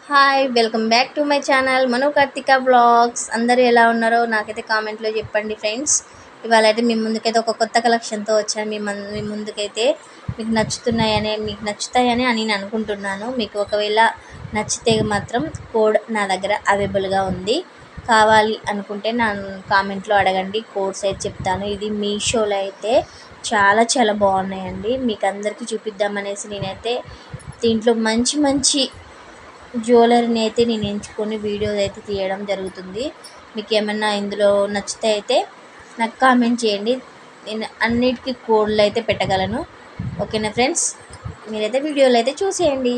Hi welcome back to my channel Manu Karthika vlogs. అందరూ ఎలా ఉన్నారో నాకైతే కామెంట్లో చెప్పండి ఫ్రెండ్స్. ఇవాళ అయితే మీ ముందుకైతే ఒక కొత్త కలెక్షన్తో వచ్చాను. మీ ముందుకైతే మీకు నచ్చుతాయని నేను అనుకుంటున్నాను. మీకు ఒకవేళ నచ్చితే మాత్రం కోడ్ నా దగ్గర అవైలబుల్గా ఉంది. కావాలి అనుకుంటే నా కామెంట్లో అడగండి, కోడ్స్ అయితే చెప్తాను. ఇది మీషోలో అయితే చాలా చాలా బాగున్నాయండి. మీకు అందరికీ చూపిద్దామనేసి నేనైతే దీంట్లో మంచి మంచి జ్యువెలరీని అయితే నేను ఎంచుకొని వీడియోస్ అయితే తీయడం జరుగుతుంది. మీకు ఏమన్నా ఇందులో నచ్చితే అయితే నాకు కామెంట్ చేయండి. నేను అన్నిటికీ కోడ్లు అయితే పెట్టగలను. ఓకేనా ఫ్రెండ్స్, మీరైతే వీడియోలు అయితే చూసేయండి.